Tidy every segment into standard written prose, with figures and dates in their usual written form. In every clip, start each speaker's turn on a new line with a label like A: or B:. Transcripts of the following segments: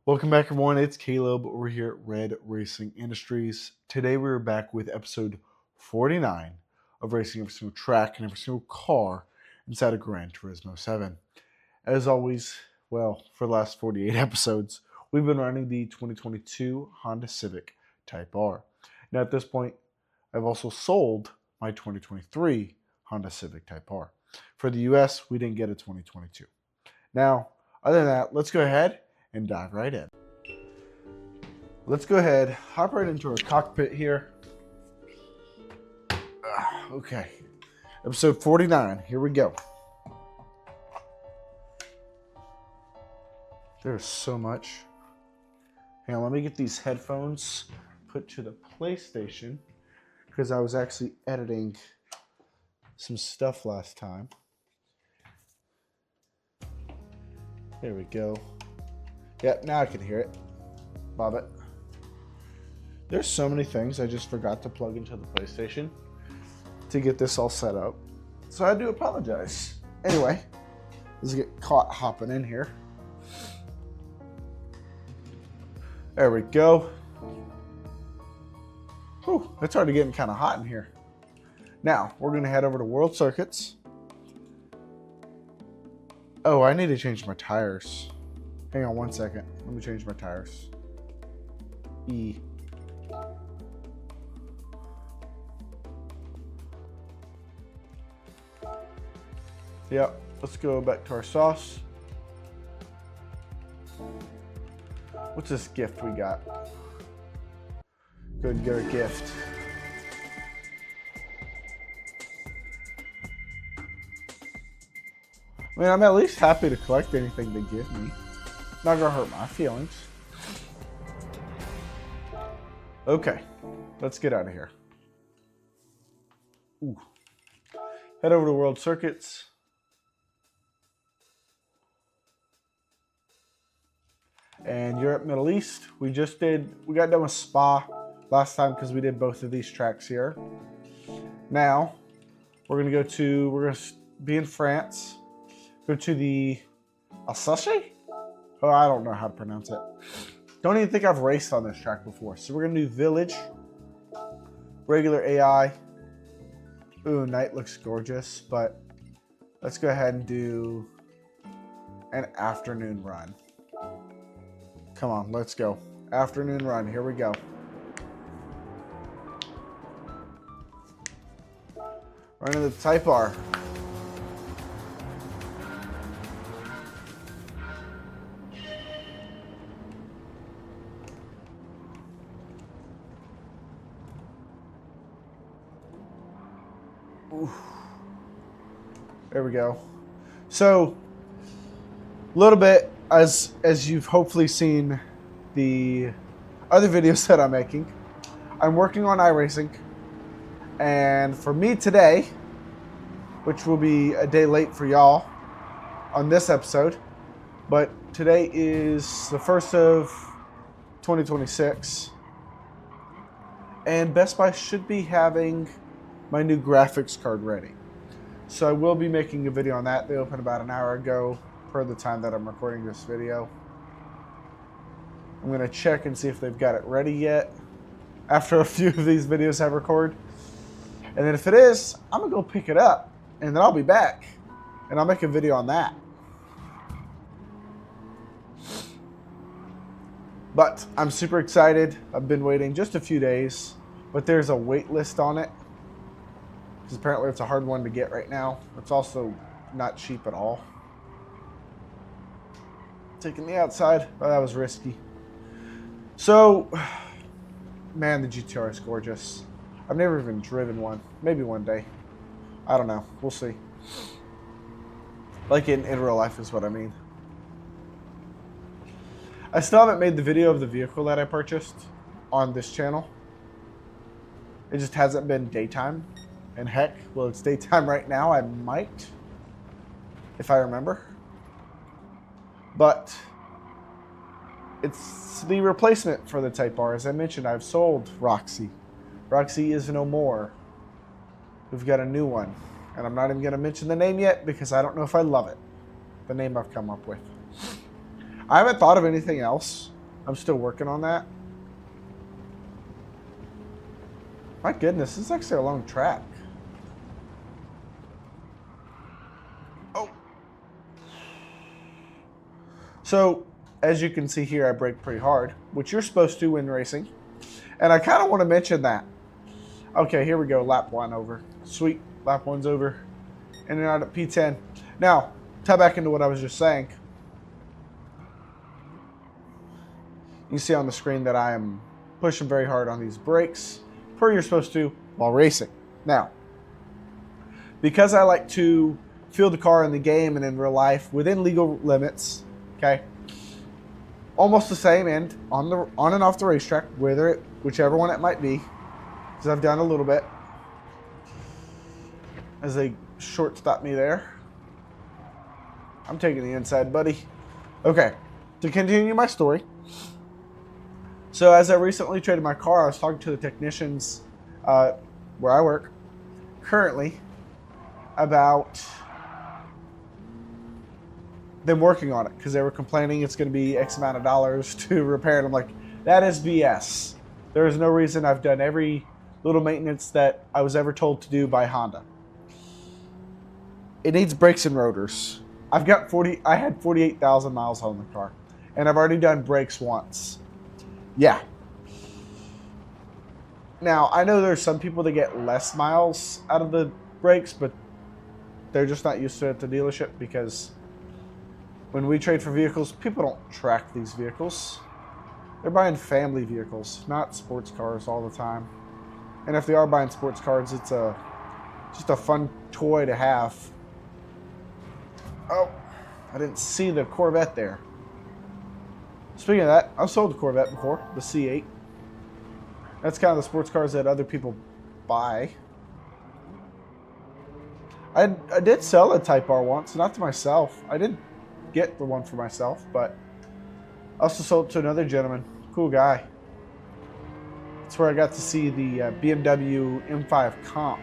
A: Welcome back, everyone. It's Caleb. We're here at Red Racing Industries. Today, we're back with episode 49 of racing every single track and every single car inside of Gran Turismo 7. As always, for the last 48 episodes, we've been running the 2022 Honda Civic Type R. Now, at this point, I've also sold my 2023 Honda Civic Type R. For the US, we didn't get a 2022. Now, other than that, let's go ahead and dive right in. Let's go ahead, hop right into our cockpit here. Okay, episode 49, here we go. There's so much. Hang on, let me get these headphones put to the PlayStation because I was actually editing some stuff last time. There we go. Yep, now I can hear it. Love it. There's so many things I just forgot to plug into the PlayStation to get this all set up. So I do apologize. Anyway, let's get caught hopping in here. There we go. Whew, it's already getting kind of hot in here. Now, we're going to head over to World Circuits. Oh, I need to change my tires. Hang on one second. Let me change my tires. E. Yep, let's go back to our sauce. What's this gift we got? Go ahead and get our gift. I mean, I'm at least happy to collect anything they give me. Not gonna hurt my feelings. Okay, let's get out of here. Ooh. Head over to World Circuits. And Europe, Middle East. We got done with Spa last time because we did both of these tracks here. Now, we're gonna be in France. Go to the Alsace? Oh, I don't know how to pronounce it. Don't even think I've raced on this track before. So we're gonna do Village, regular AI. Ooh, night looks gorgeous, but let's go ahead and do an afternoon run. Come on, let's go. Afternoon run, here we go. Running the Type R. Ooh. There we go. So, a little bit, as you've hopefully seen the other videos that I'm making, I'm working on iRacing. And for me today, which will be a day late for y'all on this episode, but today is the 1st of 2026. And Best Buy should be having my new graphics card ready. So I will be making a video on that. They opened about an hour ago per the time that I'm recording this video. I'm gonna check and see if they've got it ready yet after a few of these videos I record. And then if it is, I'm gonna go pick it up and then I'll be back and I'll make a video on that. But I'm super excited. I've been waiting just a few days, but there's a wait list on it. Because apparently it's a hard one to get right now. It's also not cheap at all. Taking the outside, oh, that was risky. So, man, the GTR is gorgeous. I've never even driven one. Maybe one day. I don't know. We'll see. Like in real life is what I mean. I still haven't made the video of the vehicle that I purchased on this channel. It just hasn't been daytime. And heck, well, it's daytime right now. I might, if I remember. But it's the replacement for the Type R. As I mentioned, I've sold Roxy. Roxy is no more. We've got a new one. And I'm not even going to mention the name yet because I don't know if I love it. The name I've come up with. I haven't thought of anything else I'm still working on that. My goodness, this is actually a long track. Oh. So, as you can see here, I brake pretty hard, which you're supposed to when racing. And I kind of want to mention that. Okay, here we go. Lap 1 over. Sweet. Lap 1's over. In and out at P10. Now, tie back into what I was just saying. You see on the screen that I am pushing very hard on these brakes, per you're supposed to, while racing. Now, because I like to feel the car in the game and in real life within legal limits, okay, almost the same end on and off the racetrack, whichever one it might be, because I've done a little bit. As they shortstop me there. I'm taking the inside, buddy. Okay, to continue my story. So as I recently traded my car, I was talking to the technicians where I work currently about them working on it because they were complaining it's going to be X amount of dollars to repair it. I'm like, that is BS. There is no reason. I've done every little maintenance that I was ever told to do by Honda. It needs brakes and rotors. I had 48,000 miles on the car, and I've already done brakes once. Yeah. Now, I know there's some people that get less miles out of the brakes, but they're just not used to it at the dealership because when we trade for vehicles, people don't track these vehicles. They're buying family vehicles, not sports cars all the time. And if they are buying sports cars, it's just a fun toy to have. Oh, I didn't see the Corvette there. Speaking of that, I've sold a Corvette before, the C8. That's kind of the sports cars that other people buy. I did sell a Type R once, not to myself. I did get the one for myself, but I also sold it to another gentleman. Cool guy. That's where I got to see the BMW M5 Comp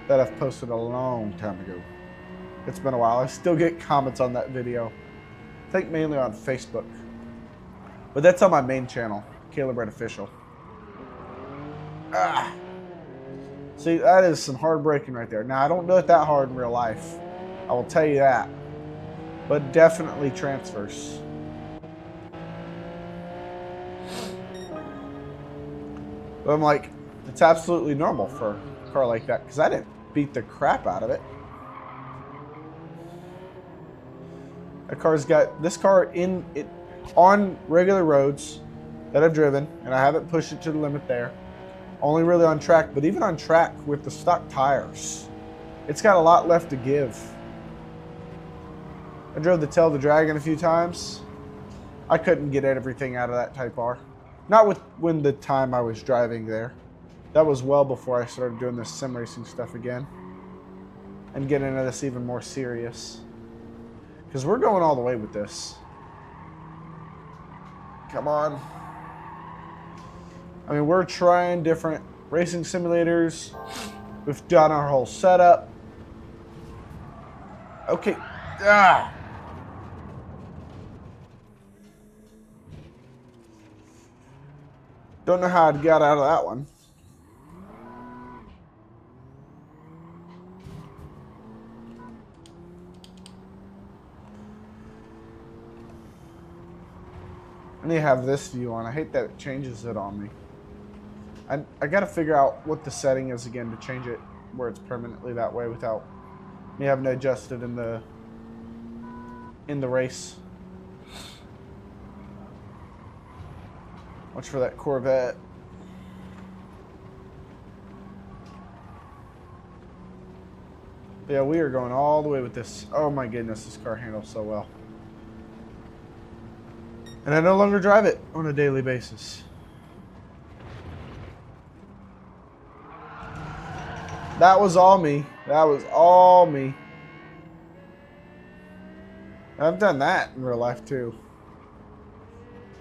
A: that I've posted a long time ago. It's been a while. I still get comments on that video. I think mainly on Facebook. But that's on my main channel, Caleb Red Official. See, that is some hard braking right there. Now, I don't do it that hard in real life. I will tell you that. But definitely transfers. But I'm like, it's absolutely normal for a car like that because I didn't beat the crap out of it. This car in it on regular roads that I've driven, and I haven't pushed it to the limit there. Only really on track, but even on track with the stock tires, it's got a lot left to give. I drove the Tail of the Dragon a few times. I couldn't get everything out of that Type R. Not when the time I was driving there. That was well before I started doing this sim racing stuff again. And getting into this even more serious. Because we're going all the way with this. Come on. I mean, we're trying different racing simulators. We've done our whole setup. Okay. Don't know how I got out of that one. I need to have this view on. I hate that it changes it on me. I got to figure out what the setting is again to change it where it's permanently that way without me having to adjust it in the race. Watch for that Corvette. Yeah, we are going all the way with this. Oh my goodness, this car handles so well. And I no longer drive it on a daily basis. That was all me. That was all me. I've done that in real life too.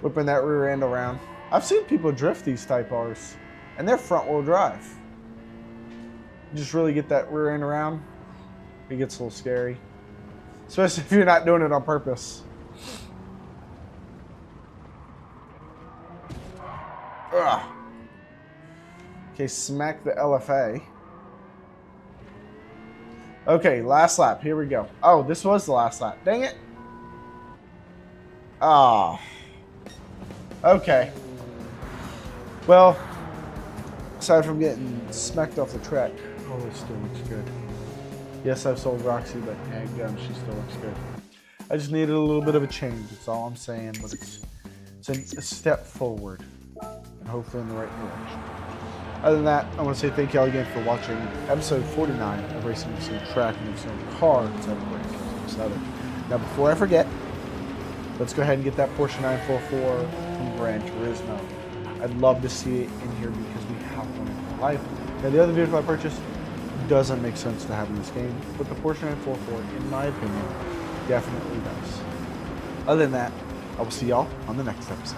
A: Whipping that rear end around. I've seen people drift these Type Rs, and they're front wheel drive. You just really get that rear end around, it gets a little scary. Especially if you're not doing it on purpose. Ugh. Okay, smack the LFA. Okay, last lap. Here we go. Oh, this was the last lap. Dang it. Ah. Okay. Well, aside from getting smacked off the track, oh, it still looks good. Yes, I've sold Roxy, but gum, she still looks good. I just needed a little bit of a change. That's all I'm saying, but it's a step forward, and hopefully in the right direction. Other than that, I want to say thank y'all again for watching episode 49 of Racing of Some Track and Some Car inside of Gran Turismo. Now, before I forget, let's go ahead and get that Porsche 944 from Gran Turismo. I'd love to see it in here because we have one in real life. Now, the other vehicle I purchased doesn't make sense to have in this game, but the Porsche 944, in my opinion, definitely does. Other than that, I will see y'all on the next episode.